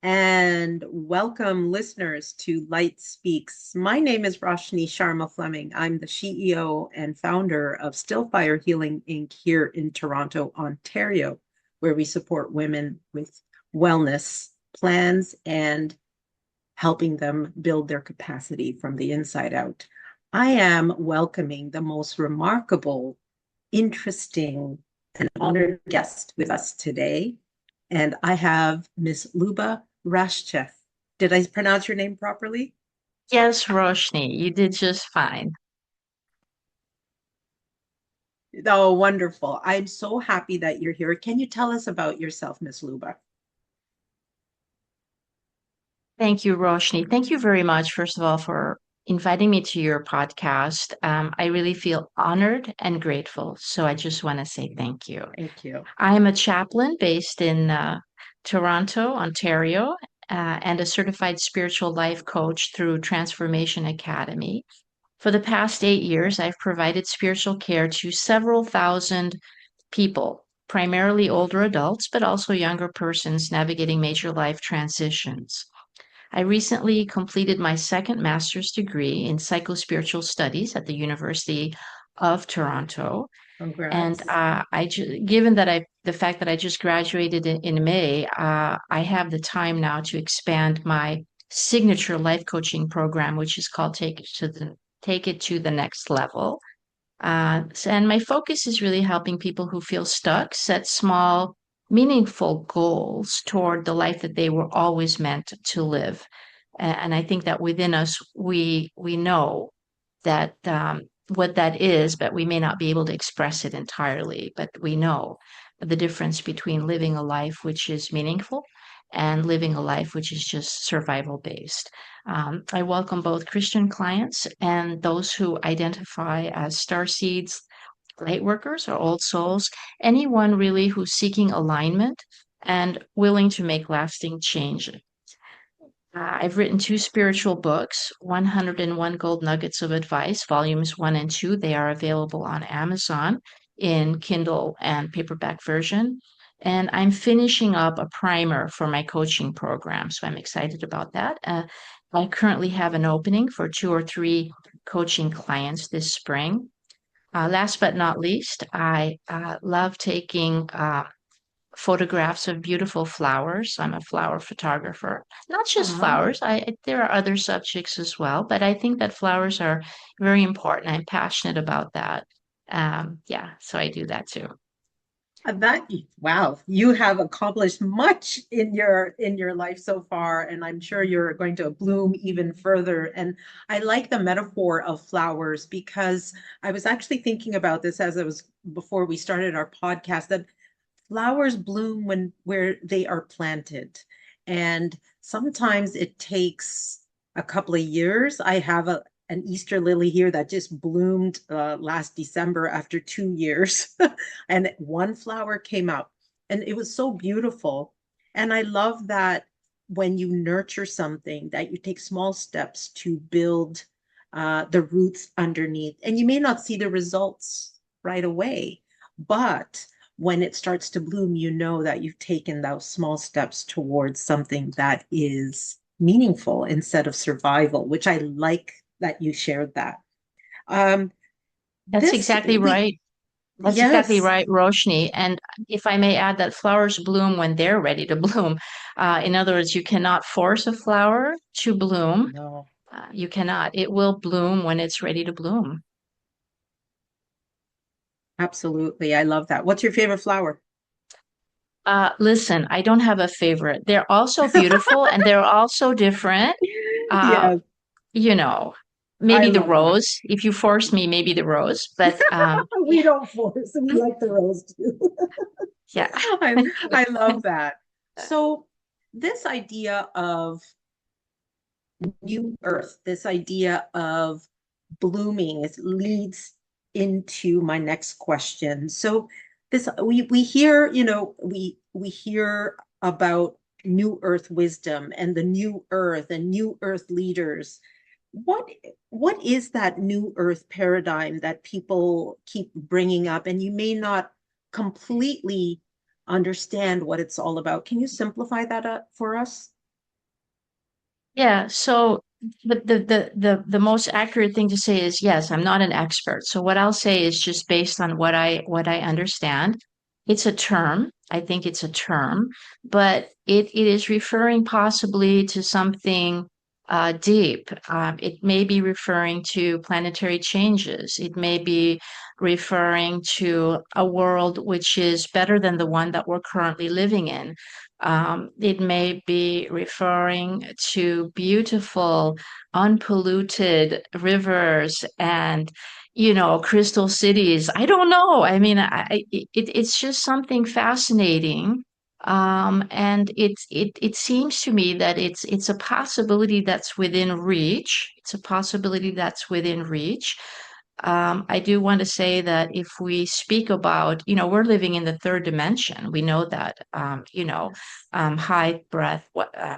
and welcome listeners to Light Speaks. My name is Roshni Sharma Fleming. I'm the CEO and founder of Stillfire Healing Inc. here in Toronto, Ontario, where we support women with wellness plans and helping them build their capacity from the inside out. I am welcoming the most remarkable, interesting, and honored guest with us today. And I have Miss Luba Rashchev. Did I pronounce your name properly? Yes, Roshni, you did just fine. Oh, wonderful. I'm so happy that you're here. Can you tell us about yourself, Miss Luba? Thank you, Roshni. Thank you very much, first of all, for inviting me to your podcast. I really feel honored and grateful. So I just want to say thank you. Thank you. I am a chaplain based in Toronto, Ontario, and a certified spiritual life coach through Transformation Academy. For the past 8 years, I've provided spiritual care to several thousand people, primarily older adults, but also younger persons navigating major life transitions. I recently completed my second master's degree in psychospiritual studies at the University of Toronto. And Congrats. given that the fact that I just graduated in May, I have the time now to expand my signature life coaching program, which is called Take It to the Next Level. And my focus is really helping people who feel stuck set small, meaningful goals toward the life that they were always meant to live. And I think that within us, we know that what that is, but we may not be able to express it entirely. But we know the difference between living a life which is meaningful and living a life which is just survival based. I welcome both Christian clients and those who identify as star seeds, light workers, or old souls, anyone really who's seeking alignment and willing to make lasting change. I've written two spiritual books, 101 Gold Nuggets of Advice, volumes one and two. They are available on Amazon in Kindle and paperback version. And I'm finishing up a primer for my coaching program. So I'm excited about that. I currently have an opening for two or three coaching clients this spring. Last but not least, I love taking photographs of beautiful flowers. I'm a flower photographer. Not just Uh-huh. flowers. There are other subjects as well, but I think that flowers are very important. I'm passionate about that. Yeah, so I do that too. That wow, you have accomplished much in your life so far, and I'm sure you're going to bloom even further. And I like the metaphor of flowers because I was actually thinking about this as I was before we started our podcast that flowers bloom when where they are planted. And sometimes it takes a couple of years. I have an Easter lily here that just bloomed last December after 2 years, and one flower came out, and it was so beautiful. And I love that when you nurture something, that you take small steps to build the roots underneath, and you may not see the results right away, but when it starts to bloom, you know that you've taken those small steps towards something that is meaningful instead of survival, which I like that you shared that. Um, That's this, exactly we, right. That's exactly yes, right, Roshni. And if I may add that flowers bloom when they're ready to bloom. In other words, you cannot force a flower to bloom. no, You cannot. It will bloom when it's ready to bloom. absolutely. I love that. What's your favorite flower? Listen, I don't have a favorite. They're all so beautiful and they're all so different. Uh, Yes, you know, I maybe the love that. rose. If you force me, maybe the rose. But We yeah, don't force, we like the rose too. yeah. I love that. So, this idea of new earth, this idea of blooming, it leads into my next question. So this we hear, we hear about new earth wisdom and the new earth and new earth leaders. What what is that new earth paradigm that people keep bringing up and you may not completely understand what it's all about? Can you simplify that up for us? Yeah, so the most accurate thing to say is yes, I'm not an expert. So what I'll say is just based on what I understand. It's a term. I think it's a term, but it is referring possibly to something deep. It may be referring to planetary changes. It may be referring to a world which is better than the one that we're currently living in. It may be referring to beautiful, unpolluted rivers and, crystal cities. I don't know. I mean, it's just something fascinating. And it seems to me that it's a possibility that's within reach. It's a possibility that's within reach. I do want to say that if we speak about, we're living in the third dimension. We know that, height, breadth,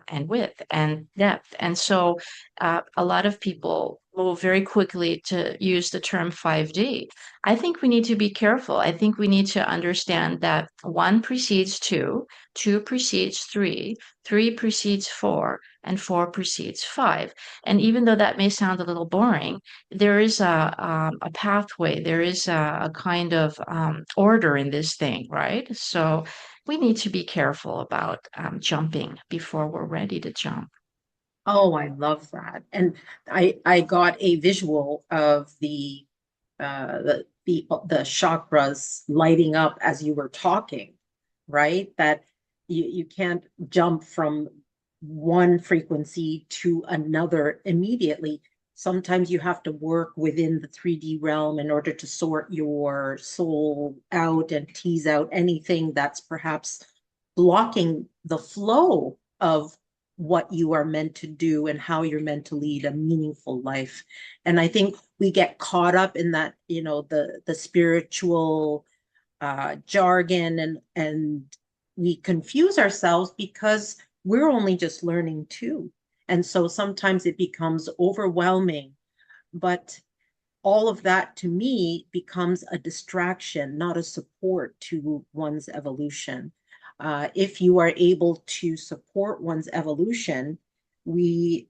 and width and depth. And so a lot of people move very quickly to use the term 5D. I think we need to be careful. I think we need to understand that one precedes two, two precedes three, three precedes four, and four precedes five. And even though that may sound a little boring, there is a pathway, there is a kind of order in this thing, right? So we need to be careful about jumping before we're ready to jump. Oh, I love that. And I got a visual of the chakras lighting up as you were talking, right? That you can't jump from one frequency to another immediately. Sometimes you have to work within the 3D realm in order to sort your soul out and tease out anything that's perhaps blocking the flow of what you are meant to do and how you're meant to lead a meaningful life. And I think we get caught up in that, the spiritual jargon, and we confuse ourselves because we're only just learning too. And so sometimes it becomes overwhelming, but all of that to me becomes a distraction, not a support to one's evolution. If you are able to support one's evolution, we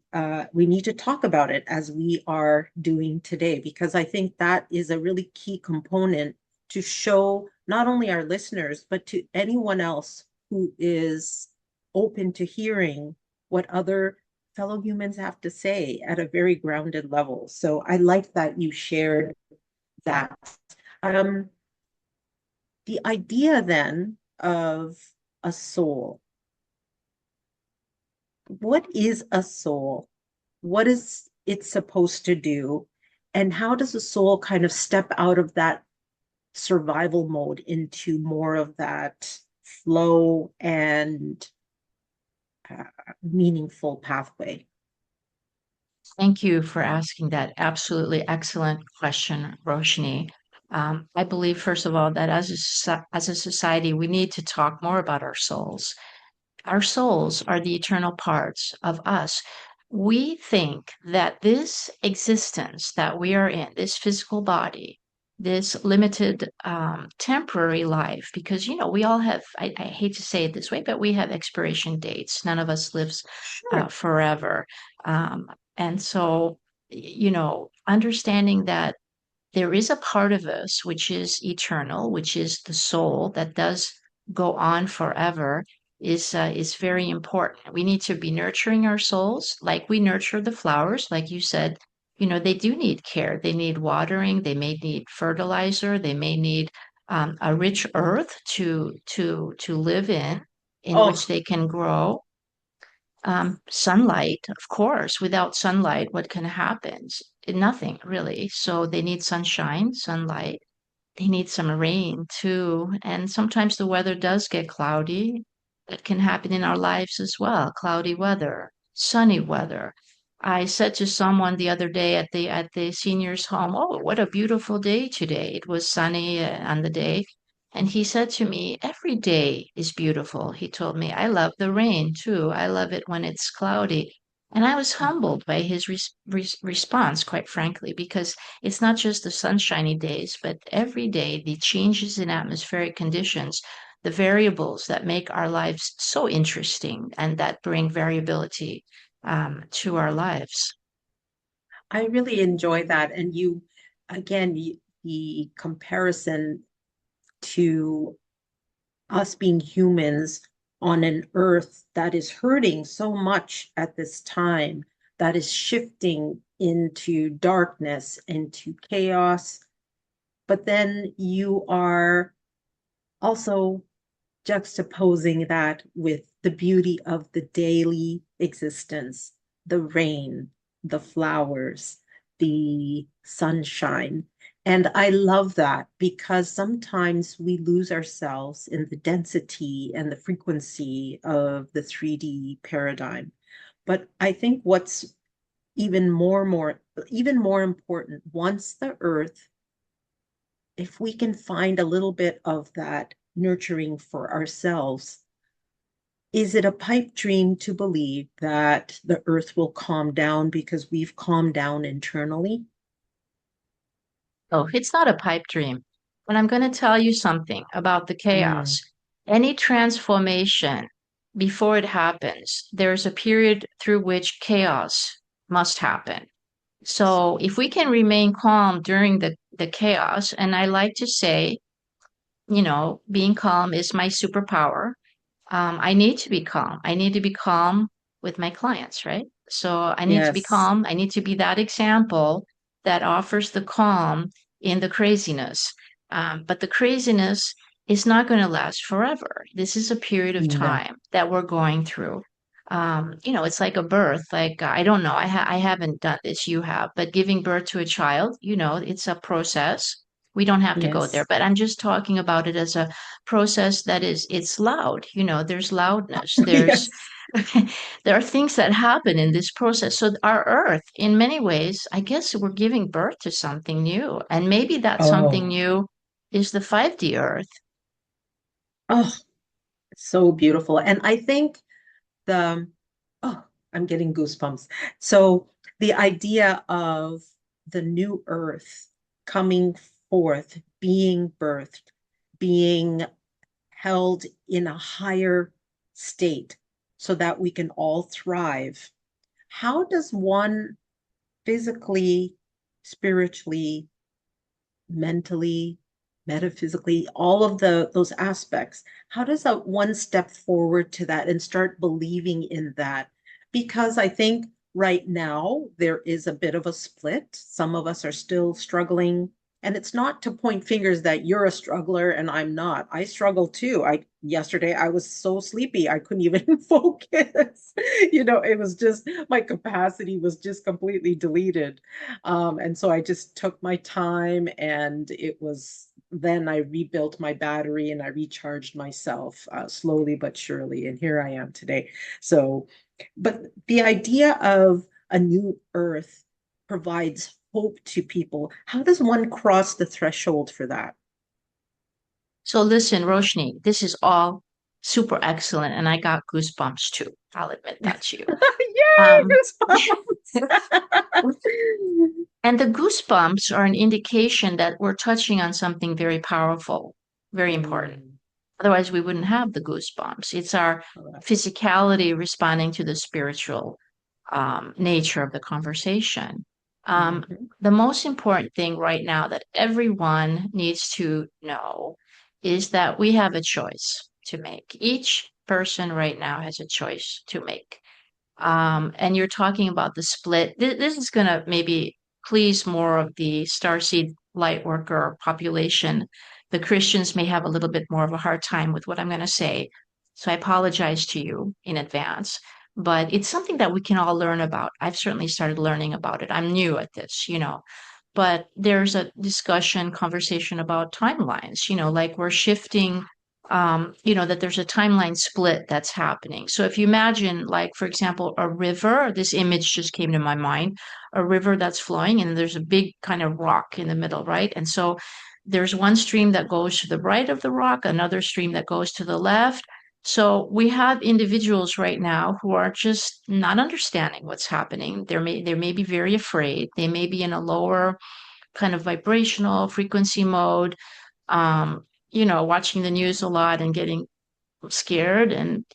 need to talk about it as we are doing today, because I think that is a really key component to show not only our listeners but to anyone else who is open to hearing what other fellow humans have to say at a very grounded level. So I like that you shared that. Um, the idea then of a soul. What is a soul? What is it supposed to do? And how does a soul kind of step out of that survival mode into more of that flow and uh, meaningful pathway? Thank you for asking that absolutely excellent question, Roshni. I believe, first of all, that as a society, we need to talk more about our souls. Our souls are the eternal parts of us. We think that this existence that we are in, this physical body, this limited temporary life, because we all have, I hate to say it this way, but we have expiration dates. None of us lives Sure. forever. Um, and so, understanding that there is a part of us which is eternal, which is the soul that does go on forever, is very important. We need to be nurturing our souls like we nurture the flowers, like you said. They do need care. They need watering. They may need fertilizer. They may need a rich earth to live in which Oh, they can grow. Sunlight, of course. Without sunlight, what can happen? Nothing really. So they need sunshine, sunlight. They need some rain too. And sometimes the weather does get cloudy. That can happen in our lives as well. Cloudy weather, sunny weather. I said to someone the other day at the seniors' home, "Oh, what a beautiful day today." It was sunny on the day. And he said to me, "Every day is beautiful." He told me, "I love the rain too. I love it when it's cloudy." And I was humbled by his response, quite frankly, because it's not just the sunshiny days, but every day the changes in atmospheric conditions, the variables that make our lives so interesting and that bring variability. to our lives. I really enjoy that. And you, again, the comparison to us being humans on an earth that is hurting so much at this time, that is shifting into darkness, into chaos. But then you are also juxtaposing that with the beauty of the daily existence, the rain, the flowers, the sunshine. And I love that because sometimes we lose ourselves in the density and the frequency of the 3D paradigm. But I think what's even more important, once the earth, if we can find a little bit of that nurturing for ourselves, is it a pipe dream to believe that the earth will calm down because we've calmed down internally? Oh, it's not a pipe dream. But I'm going to tell you something about the Mm, chaos. Any transformation, before it happens, there's a period through which chaos must happen. So if we can remain calm during the chaos, and I like to say, being calm is my superpower. I need to be calm. I need to be calm with my clients, right? So I need to be yes. calm. I need to be that example that offers the calm in the craziness. But the craziness is not going to last forever. This is a period of No. time that we're going through. It's like a birth. Like, I don't know. I haven't done this. You have, but giving birth to a child, it's a process. We don't have to go there, Yes. but I'm just talking about it as a process that it's loud. There's loudness. There's Yes. there are things that happen in this process. So our earth, in many ways, I guess we're giving birth to something new. And maybe that something Oh, new is the 5D earth. oh, so beautiful. And I think the, oh, I'm getting goosebumps. So the idea of the new earth coming forth, being birthed, being held in a higher state so that we can all thrive. How does one physically, spiritually, mentally, metaphysically, all of those aspects, how does that one step forward to that and start believing in that? Because I think right now there is a bit of a split. Some of us are still struggling. And it's not to point fingers that you're a struggler and I'm not. I struggle too. I yesterday I was so sleepy I couldn't even focus. It was just my capacity was just completely deleted. And so I just took my time, and then I rebuilt my battery and I recharged myself slowly but surely. And here I am today. So, but the idea of a new earth provides hope to people. How does one cross the threshold for that? So listen, Roshni, this is all super excellent, and I got goosebumps too. I'll admit that to you. Yay, Um, goosebumps! and the goosebumps are an indication that we're touching on something very powerful, very important. Mm, Otherwise, we wouldn't have the goosebumps. It's our correct. physicality responding to the spiritual nature of the conversation. Um, Mhm. the most important thing right now that everyone needs to know is that we have a choice to make. Each person right now has a choice to make. And you're talking about the split. This is going to maybe please more of the starseed light worker population. The Christians may have a little bit more of a hard time with what I'm going to say. So I apologize to you in advance. But it's something that we can all learn about. I've certainly started learning about it. I'm new at this. But there's a discussion, conversation about timelines, like we're shifting that there's a timeline split that's happening. So if you imagine, like, for example, a river, this image just came to my mind, a river that's flowing and there's a big kind of rock in the middle, right? And so there's one stream that goes to the right of the rock, another stream that goes to the left. So we have individuals right now who are just not understanding what's happening. They may be very afraid. They may be in a lower kind of vibrational frequency mode, watching the news a lot and getting scared and,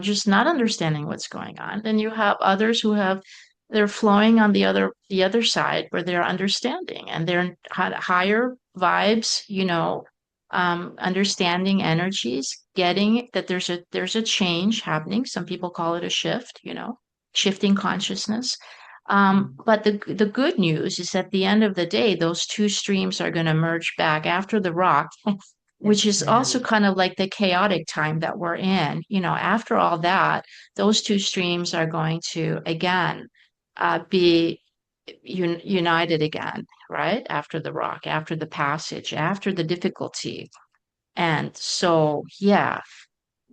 just not understanding what's going on. Then you have others who they're flowing on the other side where they're understanding and they're higher vibes, understanding energies, getting that there's a change happening. Some people call it a shift, shifting consciousness. But the good news is at the end of the day, those two streams are going to merge back after the rock, which is also Amen. kind of like the chaotic time that we're in. After all that, those two streams are going to again be united again, right? After the rock, after the passage, after the difficulty. And so, yeah,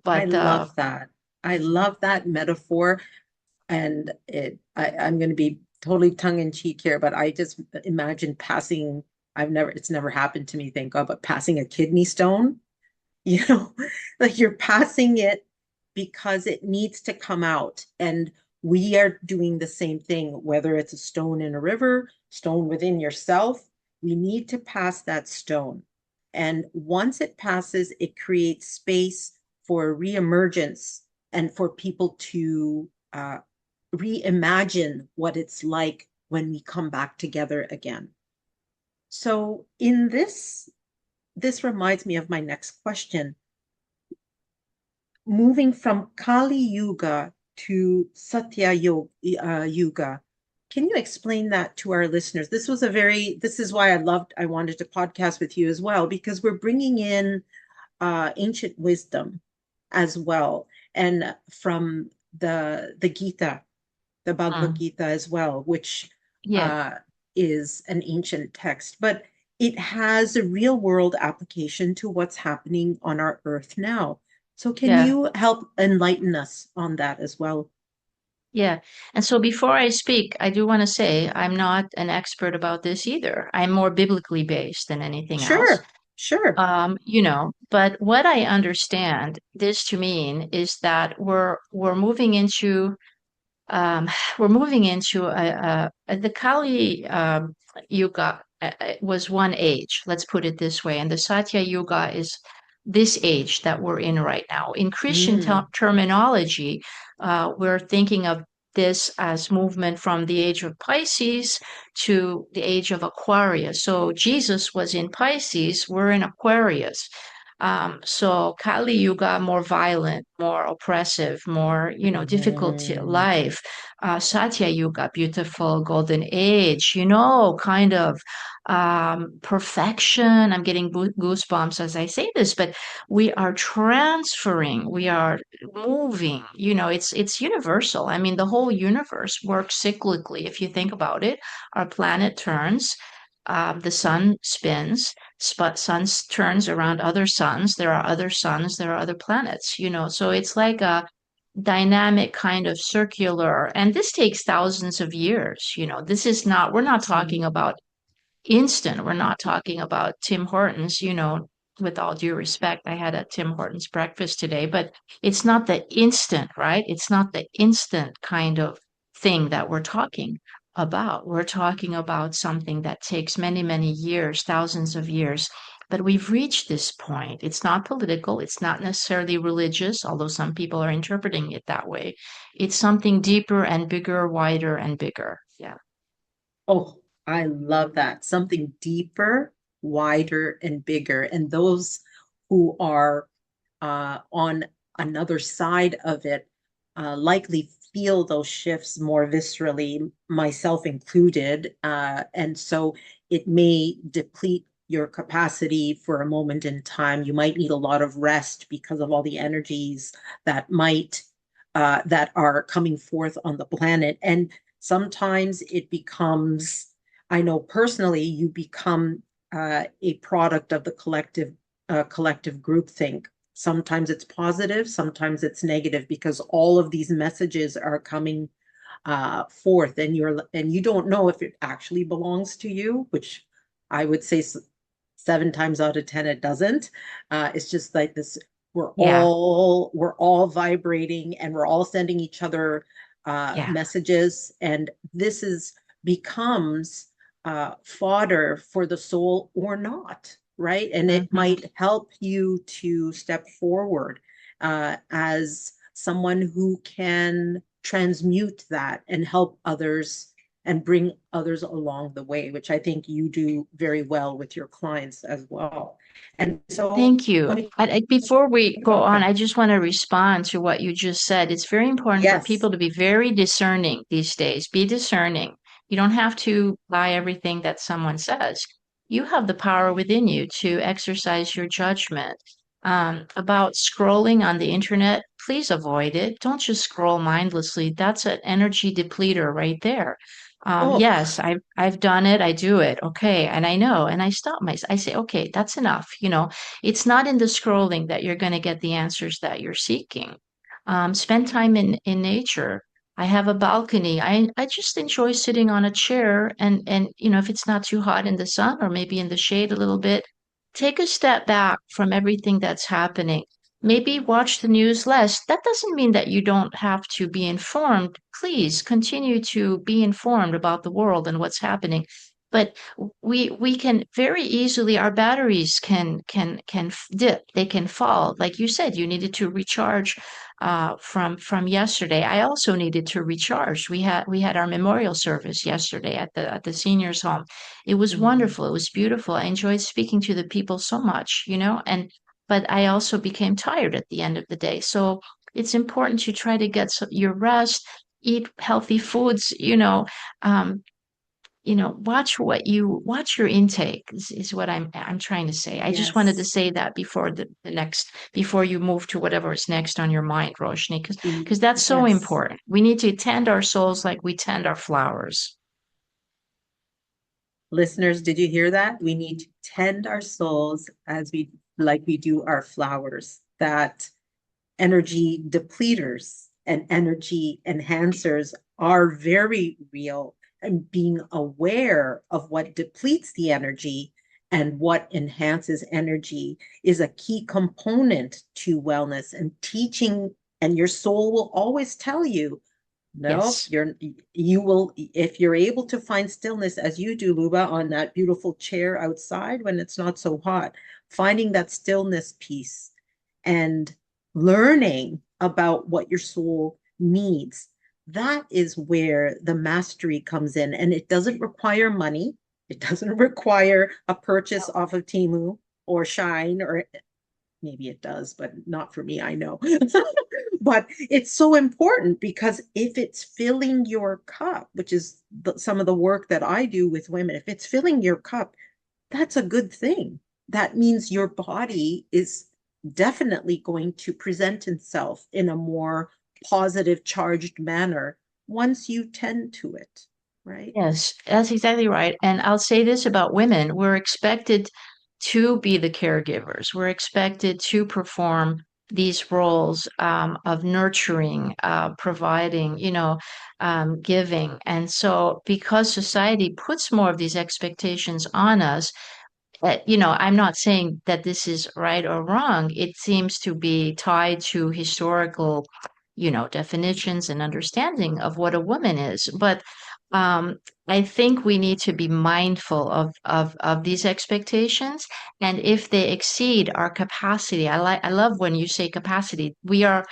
I but love that. I love that metaphor. And I'm going to be totally tongue in cheek here, but I just imagine passing, it's never happened to me, thank God, but passing a kidney stone, you know, like you're passing it because it needs to come out. And we are doing the same thing, whether it's a stone in a river, stone within yourself, we need to pass that stone. And once it passes, it creates space for reemergence and for people to reimagine what it's like when we come back together again. So in this reminds me of my next question. Moving from Kali Yuga to Satya Yuga, can you explain that to our listeners? This is why I wanted to podcast with you as well, because we're bringing in ancient wisdom as well, and from the Gita, the Bhagavad mm, Gita as well, which yeah, uh, is an ancient text, but it has a real world application to what's happening on our earth now. So, can yeah. you help enlighten us on that as well? Yeah. And so before I speak, I do want to say I'm not an expert about this either. I'm more biblically based than anything else. Sure, sure. But what I understand this to mean is that we're moving into um, we're moving into the Kali Yuga was one age, let's put it this way, and the Satya Yuga is this age that we're in right now. In Christian Mm. terminology, we're thinking of this as movement from the age of Pisces to the age of Aquarius. So Jesus was in Pisces, we're in Aquarius. So Kali Yuga, more violent, more oppressive, more, difficult Mhm. life. Satya Yuga, beautiful golden age, kind of perfection. I'm getting goosebumps as I say this, but we are transferring, we are moving, it's universal. I mean, the whole universe works cyclically. If you think about it, our planet turns, the sun spins, sun turns around other suns. There are other suns, there are other planets, so it's like a dynamic kind of circular, and this takes thousands of years. This is not, we're not talking Mhm. about instant. We're not talking about Tim Hortons, with all due respect. I had a Tim Hortons breakfast today, but it's not the instant, right? It's not the instant kind of thing that we're talking about. We're talking about something that takes many, many years, thousands of years. But we've reached this point. It's not political. It's not necessarily religious, although some people are interpreting it that way. It's something deeper and bigger, wider and bigger. Yeah. Oh, I love that. Something deeper, wider, and bigger. And those who are on another side of it likely feel those shifts more viscerally, myself included. And so it may deplete your capacity for a moment in time. You might need a lot of rest because of all the energies that are coming forth on the planet. And sometimes it becomes, I know personally, you become a product of the collective groupthink. Sometimes it's positive, sometimes it's negative, because all of these messages are coming forth, and you don't know if it actually belongs to you, which I would say 7 times out of 10 it doesn't. It's just like this, Yeah. we're all vibrating and we're all sending each other Yeah. messages, and this is becomes fodder for the soul or not, right? And it Mhm. might help you to step forward. as someone who can transmute that and help others and bring others along the way, which I think you do very well with your clients as well. And so Thank you. when we Before we think go about on, that, I just want to respond to what you just said. It's very important for yes. people to be very discerning these days. Be discerning. You don't have to buy everything that someone says. You have the power within you to exercise your judgment. About scrolling on the internet, please avoid it. Don't just scroll mindlessly. That's an energy depleter right there. Oh, Yes, I've done it. I do it. Okay, and I know, and I stop myself. I say, okay, that's enough. It's not in the scrolling that you're going to get the answers that you're seeking. Spend time in nature. I have a balcony. I just enjoy sitting on a chair and if it's not too hot in the sun or maybe in the shade a little bit, take a step back from everything that's happening. Maybe watch the news less. That doesn't mean that you don't have to be informed. Please continue to be informed about the world and what's happening. But we can very easily, our batteries can dip, they can fall. Like you said, you needed to recharge from yesterday. I also needed to recharge. We had our memorial service yesterday at the seniors home. It was mm, wonderful. It was beautiful. I enjoyed speaking to the people so much, and but I also became tired at the end of the day. So it's important to try to get your rest, eat healthy foods, um, watch your intake is what I'm trying to say. I just wanted to yes. say that before the next before you move to whatever is next on your mind, Roshni, because that's so Yes. important. We need to tend our souls like we tend our flowers. Listeners, did you hear that? We need to tend our souls as we like we do our flowers. That energy depleters and energy enhancers are very real, and being aware of what depletes the energy and what enhances energy is a key component to wellness and teaching. And your soul will always tell you, no, Yes. you will, if you're able to find stillness as you do, Luba, on that beautiful chair outside when it's not so hot, finding that stillness piece and learning about what your soul needs. That is where the mastery comes in. And it doesn't require money. It doesn't require a purchase off of Timu or Shine, or maybe it does, but not for me, I know. But it's so important because if it's filling your cup, which is some of the work that I do with women, if it's filling your cup, that's a good thing. That means your body is definitely going to present itself in a more positive, charged manner once you tend to it, right? Yes, that's exactly right. And I'll say this about women, we're expected to be the caregivers. We're expected to perform these roles of nurturing, providing, giving. And so, because society puts more of these expectations on us, I'm not saying that this is right or wrong. It seems to be tied to historical, definitions and understanding of what a woman is. But um, I think we need to be mindful of these expectations. And if they exceed our capacity, I love when you say capacity. We are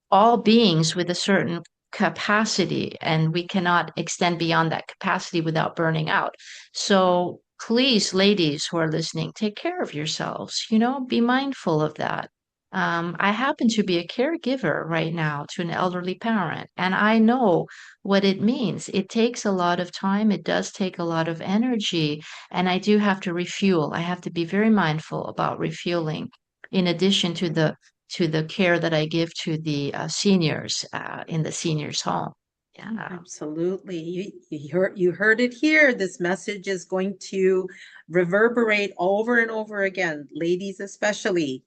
all beings with a certain capacity, and we cannot extend beyond that capacity without burning out. So please, ladies who are listening, take care of yourselves, be mindful of that. I happen to be a caregiver right now to an elderly parent, and I know what it means. It takes a lot of time, it does take a lot of energy, and I do have to refuel. I have to be very mindful about refueling in addition to the care that I give to the seniors in the seniors home. Yeah. Absolutely. You heard it here. This message is going to reverberate over and over again. Ladies, especially,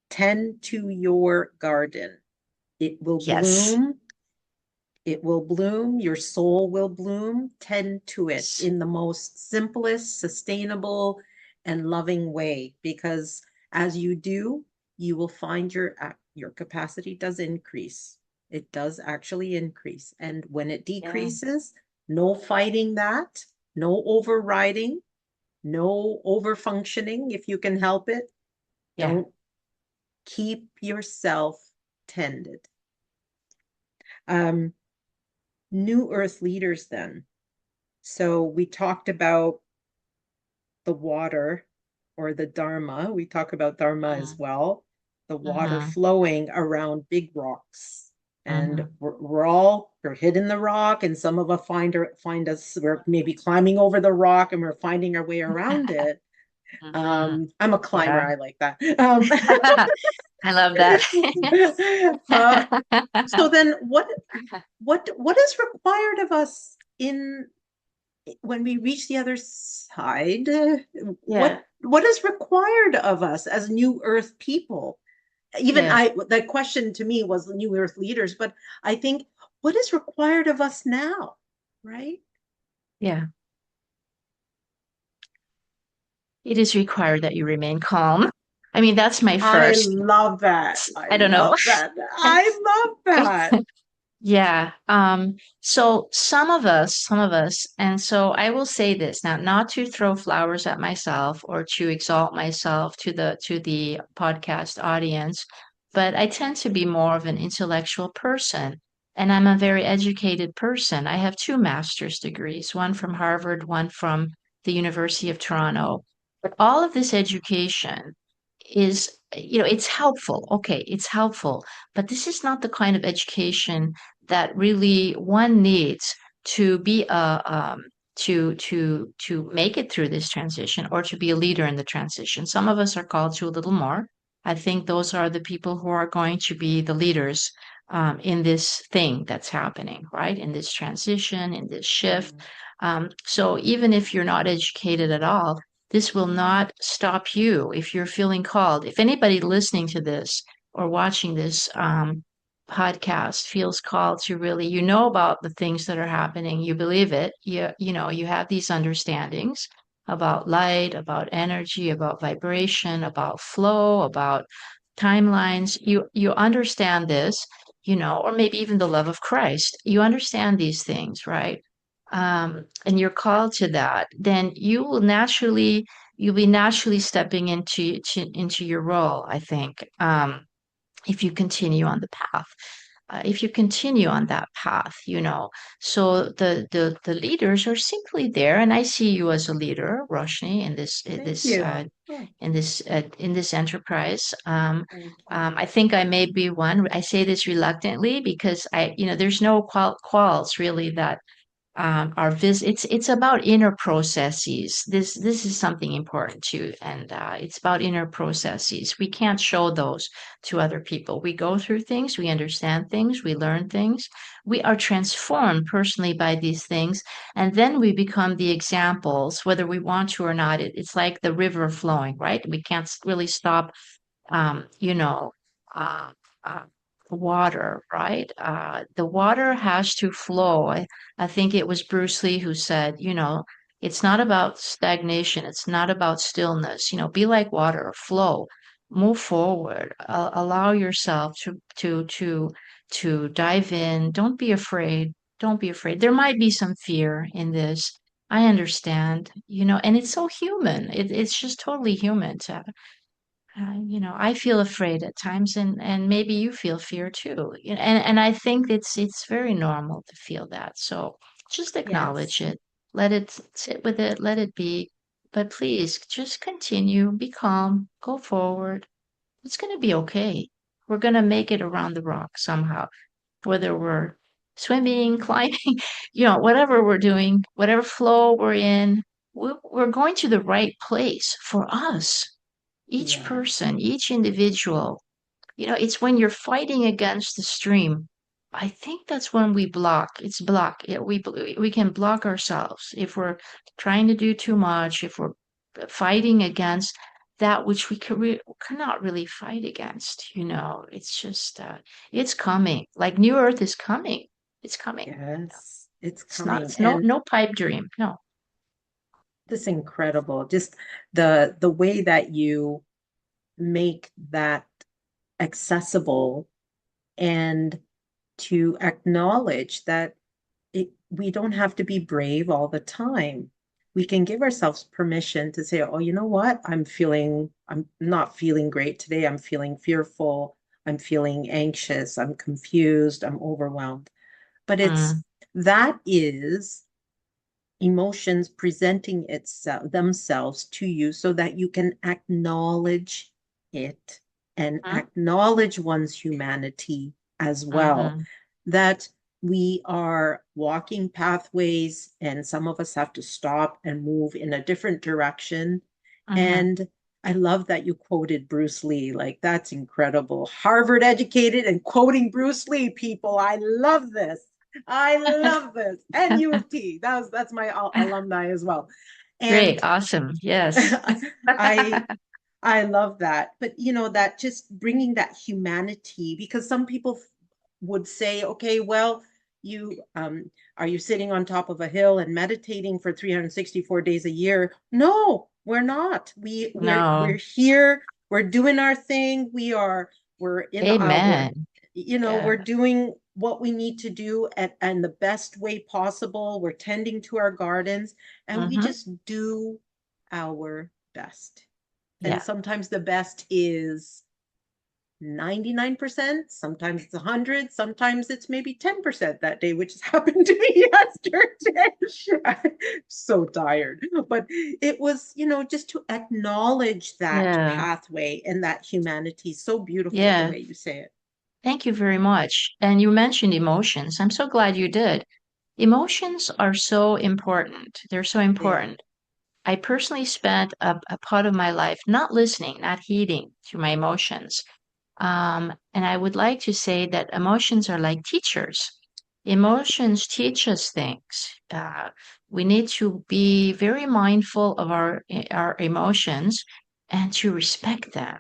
tend to your garden. It will Yes. bloom. It will bloom. Your soul will bloom. Tend to it Yes. in the most simplest, sustainable, and loving way. Because as you do, you will find your capacity does increase. It does actually increase. And when it Yeah. decreases, no fighting that, no overriding, no over functioning if you can help it. Yeah. Don't. Keep yourself tended. Um, New Earth leaders then. So we talked about the water or the Dharma. We talk about Dharma as Mm-hmm. well, the water Mm-hmm. flowing around big rocks. And Mm-hmm. we're hitting the rock, and some of us find us, we're maybe climbing over the rock and we're finding our way around it. Mm-hmm. I'm a climber, Yeah. I like that. I love that. uh, so then what is required of us in when we reach the other side, Yeah. what is required of us as new earth people? Even Yeah. the question to me was the new earth leaders, but I think what is required of us now, right? Yeah. It is required that you remain calm. I mean, that's my I first. love that. I I don't know. love that. I love that. Yeah. So some of us, and so I will say this now, not to throw flowers at myself or to exalt myself to the podcast audience, but I tend to be more of an intellectual person, and I'm a very educated person. I have two master's degrees, one from Harvard, one from the University of Toronto. But all of this education is, it's helpful. Okay, it's helpful, but this is not the kind of education that really one needs to be to make it through this transition or to be a leader in the transition. Some of us are called to a little more. I think those are the people who are going to be the leaders in this thing that's happening, right? In this transition, in this shift. Mm. So even if you're not educated at all, this will not stop you if you're feeling called. If anybody listening to this or watching this podcast feels called to really, about the things that are happening, you believe it, you have these understandings about light, about energy, about vibration, about flow, about timelines. You understand this, or maybe even the love of Christ. You understand these things, right? And you're called to that, then you'll be naturally stepping into your role, I think. If you continue on the path, if you continue on that path, so the leaders are simply there, and I see you as a leader, Roshni, in this in Thank this you. uh, Oh, in this enterprise. thank you. I think I may be one. I say this reluctantly because there's no quals really that it's about inner processes. This is something important too, and it's about inner processes. We can't show those to other people. We go through things, we understand things, we learn things, we are transformed personally by these things, and then we become the examples whether we want to or not. It's like the river flowing, right? We can't really stop um, you know, uh, uh, water, right? The water has to flow. I think it was Bruce Lee who said, it's not about stagnation. It's not about stillness. Be like water, flow, move forward, allow yourself to dive in. Don't be afraid. Don't be afraid. There might be some fear in this. I understand, and it's so human. It's just totally human to I feel afraid at times, and maybe you feel fear too. And I think it's very normal to feel that. So just acknowledge Yes. it, let it sit with it, let it be. But please just continue, be calm, go forward. It's going to be okay. We're going to make it around the rock somehow, whether we're swimming, climbing, whatever we're doing, whatever flow we're in, we're going to the right place for us, each Yes. person, each individual. It's when you're fighting against the stream. I think that's when we block. It's block. We can block ourselves if we're trying to do too much, if we're fighting against that which cannot really fight against. It's just it's coming. Like New Earth is coming. It's coming. Yes. It's It's not. coming. It's And no pipe dream. No. this incredible. Just the way that you make that accessible and to acknowledge that we don't have to be brave all the time. we can give ourselves permission to say, oh, you know what? I'm not feeling great today. I'm feeling fearful. I'm feeling anxious. I'm confused. I'm overwhelmed. But Mm, that is emotions presenting themselves to you so that you can acknowledge it and mm, acknowledge one's humanity as well. mm, That we are walking pathways and some of us have to stop and move in a different direction. mm, And I love that you quoted Bruce Lee. Like, that's incredible. Harvard educated and quoting Bruce Lee, people. I love this. I love this. And U of T. That's my alumni as well. And Great, awesome. Yes. I I love that. But that just bringing that humanity, because some people would say, okay, well, you are you sitting on top of a hill and meditating for 364 days a year? No, we're not. We're No. here, we're doing our thing. We're in Amen. we're Yeah. doing what we need to do and the best way possible. We're tending to our gardens and we Hmm. just do our best. And Yeah. sometimes the best is 99%, sometimes it's 100, sometimes it's maybe 10% that day, which has happened to me yesterday. I'm so tired. But it was, just to acknowledge that Yeah. pathway and that humanity. So beautiful the Yeah. way you say it. Thank you very much. And you mentioned emotions. I'm so glad you did. Emotions are so important. They're so They are. important. I personally spent a part of my life not listening, not heeding to my emotions. And I would like to say that emotions are like teachers. Emotions teach us things. We need to be very mindful of our emotions and to respect them.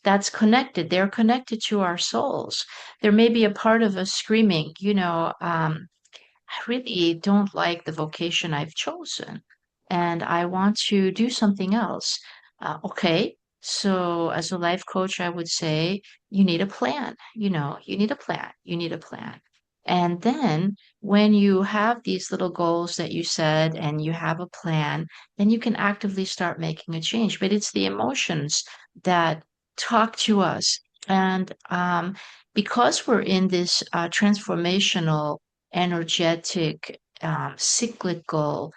That's connected. They're connected to our souls. There may be a part of us screaming, I really don't like the vocation I've chosen and I want to do something else. Okay. So, as a life coach, I would say you need a plan. You need a plan. You need a plan. And then when you have these little goals that you said and you have a plan, then you can actively start making a change. But it's the emotions that talk to us. And because we're in this transformational energetic, cyclical,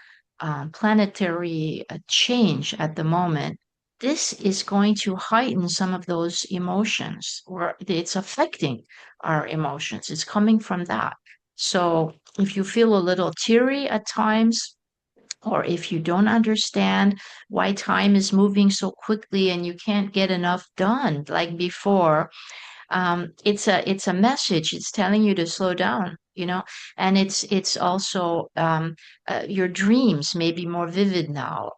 planetary change at the moment, this is going to heighten some of those emotions, or it's affecting our emotions. It's coming from that. So if you feel a little teary at times, or if you don't understand why time is moving so quickly and you can't get enough done like before, it's a message. It's telling you to slow down, and it's also your dreams may be more vivid now.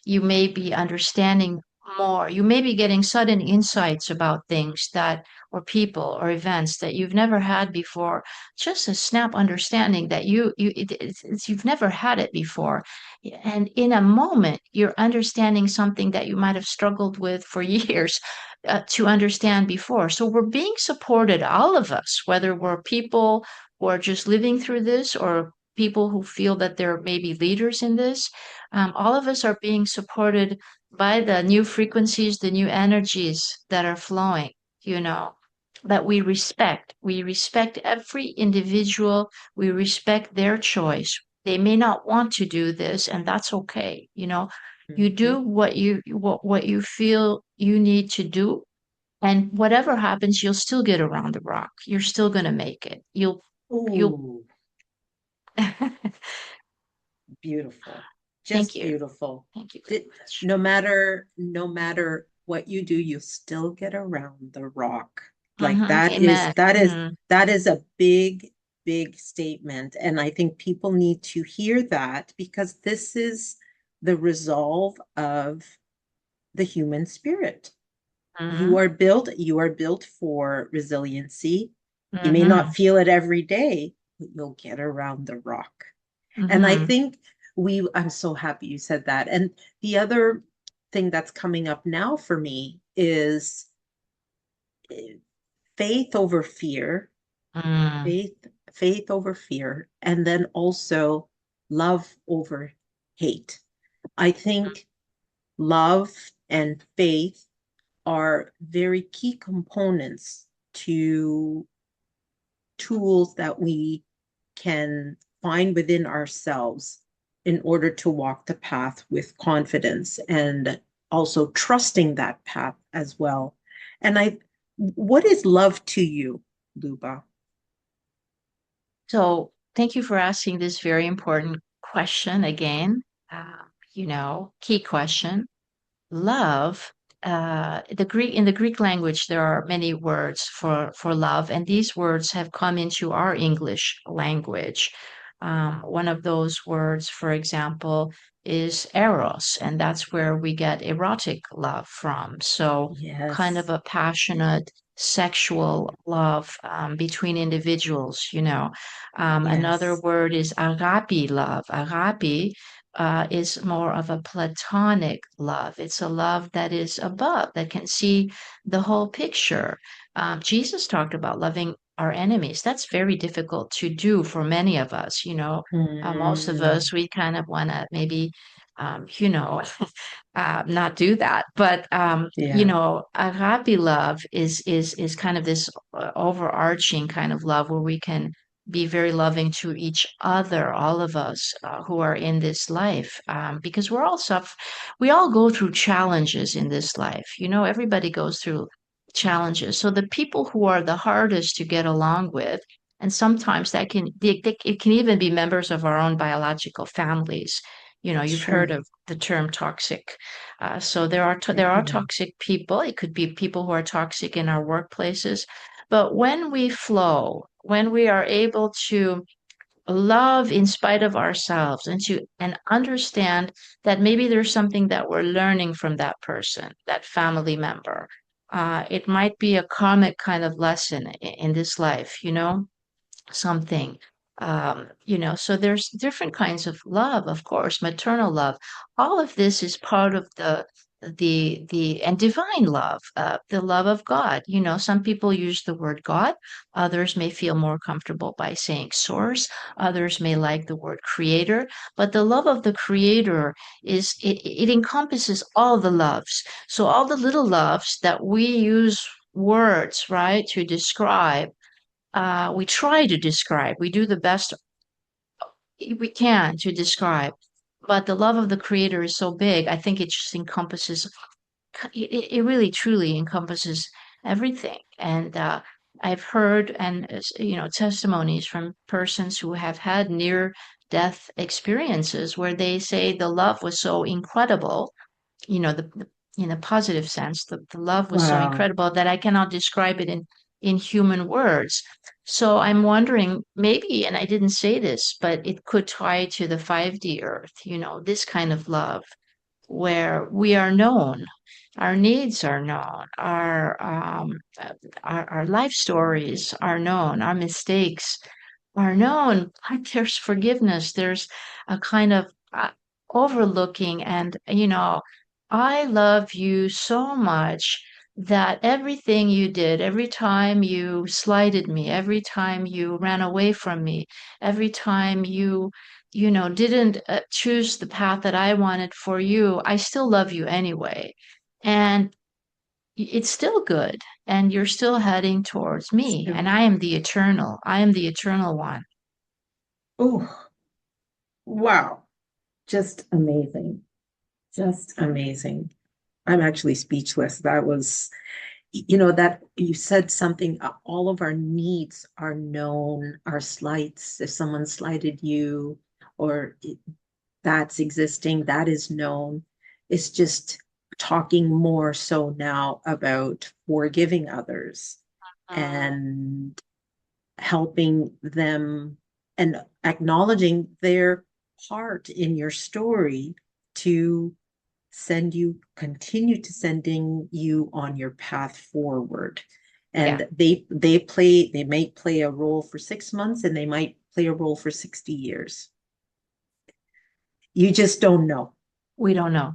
You may be understanding more. You may be getting sudden insights about things that or people or events that you've never had before. Just a snap understanding that you've never had it before, and in a moment you're understanding something that you might have struggled with for years to understand before. So we're being supported, all of us, whether we're people who are just living through this or people who feel that they're maybe leaders in this. All of us are being supported by the new frequencies, the new energies that are flowing, that we respect. We respect every individual, we respect their choice. They may not want to do this, and that's okay. You Mhm. do what you feel you need to do, and whatever happens, you'll still get around the rock. You're still gonna make it. You'll Ooh, beautiful. thank Just you. beautiful. Thank you very Did, much. no matter what you do, you still get around the rock. Like Amen. that is a big, big statement. And I think people need to hear that because this is the resolve of the human spirit. Mm-hmm. You are built for resiliency. You may not Mm-hmm. feel it every day, but you'll get around the rock. And I Mm-hmm. think I'm so happy you said that. And the other thing that's coming up now for me is eh, faith over fear, Mm-hmm. faith, faith over fear, and then also love over hate. I think love and faith are very key components to tools that we can find within ourselves in order to walk the path with confidence and also trusting that path as well. And what is love to you, Luba? So thank you for asking this very important question again. Uh, key question. Love, in the Greek language, there are many words for love, and these words have come into our English language. One of those words, for example, is eros, and that's where we get erotic love from. So, kind of Yes, a passionate sexual love between individuals, Another yes. word is agape love. Agape is more of a platonic love. It's a love that is above, that can see the whole picture. Jesus talked about loving our enemies. That's very difficult to do for many of us. Most of Mm, us, we kind of want to maybe, not do that. But yeah, agape love is kind of this overarching kind of love where we can be very loving to each other, all of us who are in this life, because we all go through challenges in this life. Everybody goes through challenges. So the people who are the hardest to get along with, and sometimes it can even be members of our own biological families. You've heard sure. of the term toxic. So there are Mhm. toxic people. It could be people who are toxic in our workplaces. But when we flow, when we are able to love in spite of ourselves and understand that maybe there's something that we're learning from that person, that family member. It might be a karmic kind of lesson in this life, something. So there's different kinds of love, of course, maternal love. All of this is part of the and divine love, the love of God. Some people use the word God, others may feel more comfortable by saying source, others may like the word creator, but the love of the creator it encompasses all the loves. So all the little loves that we use words, right, to describe, we try to describe, we do the best we can to describe. But the love of the creator is so big, I think it just encompasses, it really truly encompasses everything. And I've heard testimonies from persons who have had near death experiences where they say the love was so incredible, in a positive sense, the love was so Wow. incredible that I cannot describe it in human words. So I'm wondering, maybe, and I didn't say this, but it could tie to the 5D Earth, this kind of love where we are known, our needs are known, our life stories are known, our mistakes are known. Like there's forgiveness, there's a kind of overlooking, and I love you so much that everything you did, every time you slighted me, every time you ran away from me, every time you didn't choose the path that I wanted for you, I still love you anyway. And it's still good. And you're still heading towards me. And So, I am the eternal. I am the eternal one. oh, wow. Just amazing. Just amazing. I'm actually speechless. That was, that you said something, all of our needs are known, our slights, if someone slighted you or that's existing, that is known. It's just talking more so now about forgiving others Mm, and helping them and acknowledging their part in your story to continue to sending you on your path forward. yeah, And they might play a role for 6 months and they might play a role for 60 years. You just don't know. we don't know.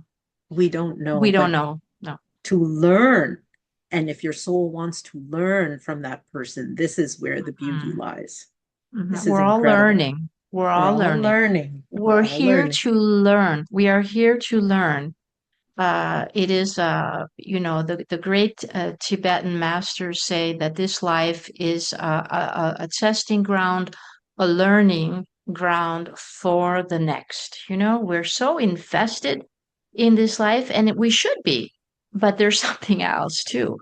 We don't know, We don't but know. No. to learn, and if your soul wants to learn from that person, this is where the beauty Mhm. lies. Mhm. This is We're all incredible. learning. We're We're all all learning. learning. We're We're all here learning. to learn. We are here to learn. It is, the great Tibetan masters say that this life is a testing ground, a learning ground for the next. We're so invested in this life, and we should be, but there's something else too,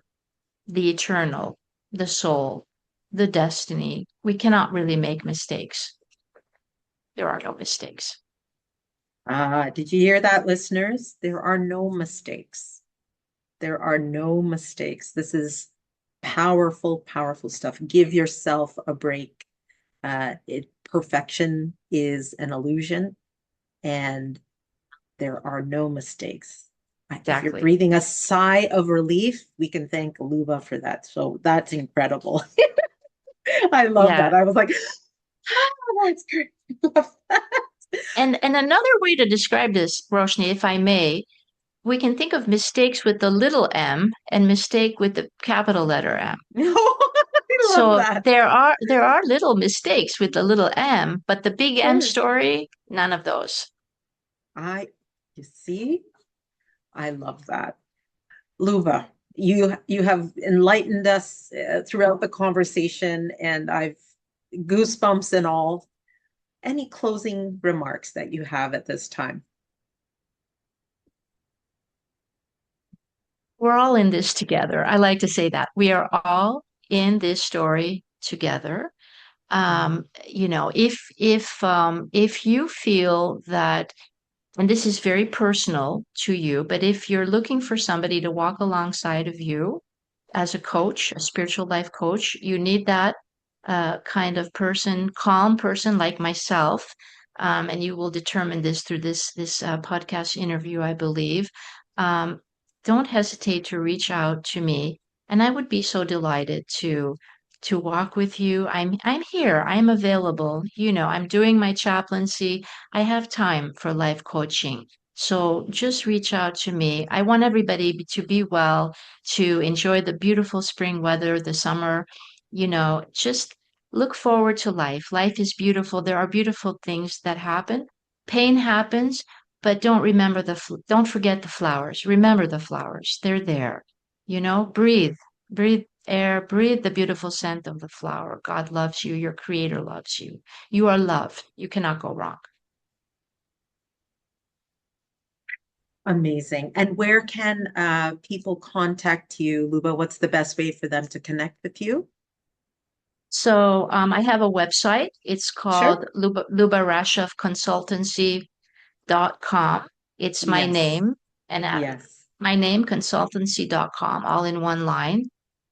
the eternal, the soul, the destiny. We cannot really make mistakes. There are no mistakes. Did you hear that, listeners? There are no mistakes. There are no mistakes. This is powerful, powerful stuff. Give yourself a break. Perfection is an illusion, and there are no mistakes. If you're Exactly. breathing a sigh of relief, we can thank Luba for that. So that's incredible. I love Yeah. that. I was like, oh, that's great. I love that. And another way to describe this, Roshni, if I may, we can think of mistakes with the little m and mistake with the capital letter M. I love So that. there are little mistakes with the little m, but the big Of M course. story, none of those. I, you see, I love that. Luba, you have enlightened us throughout the conversation, and I've goosebumps and all. Any closing remarks that you have at this time? We're all in this together. I like to say that we are all in this story together. If you feel that, and this is very personal to you, but if you're looking for somebody to walk alongside of you as a coach, a spiritual life coach, you need that kind of person, calm person like myself. And you will determine this through this podcast interview, I believe. Um, don't hesitate to reach out to me, and I would be so delighted to walk with you. I'm here. I'm available. I'm doing my chaplaincy. I have time for life coaching. So just reach out to me. I want everybody to be well, to enjoy the beautiful spring weather, the summer. Just look forward to life. Life is beautiful. There are beautiful things that happen. Pain happens, but don't forget the flowers. Remember the flowers. They're there. Breathe. Breathe air, breathe the beautiful scent of the flower. God loves you. Your creator loves you. You are loved. You cannot go wrong. Amazing. And where can people contact you, Luba? What's the best way for them to connect with you? So I have a website. It's Sure. called lubarashofconsultancy.com. It's my Yes. name and Yes. my name, consultancy.com, all in one line.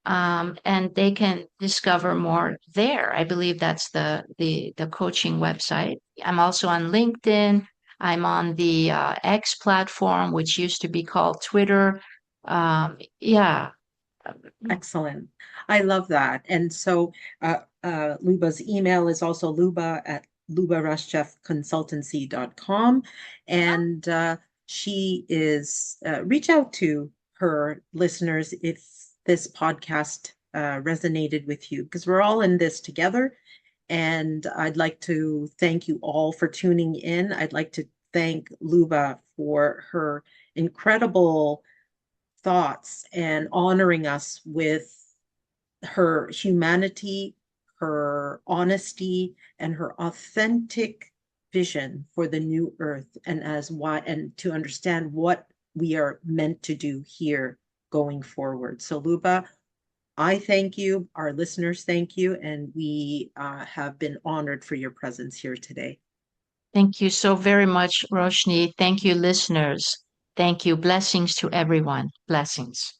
And they can discover more there. I believe that's the coaching website. I'm also on LinkedIn. I'm on the X platform, which used to be called Twitter. Yeah. Excellent. I love that. And so Luba's email is also luba at lubarashjeffconsultancy.com. And she is, reach out to her listeners if this podcast resonated with you, because we're all in this together. And I'd like to thank you all for tuning in. I'd like to thank Luba for her incredible thoughts and honoring us with her humanity, her honesty, and her authentic vision for the new earth, and as why, and to understand what we are meant to do here going forward. So Luba, I thank you, our listeners thank you, and we have been honored for your presence here today. Thank you so very much, Roshni. Thank you, listeners. Thank you. Blessings to everyone. Blessings.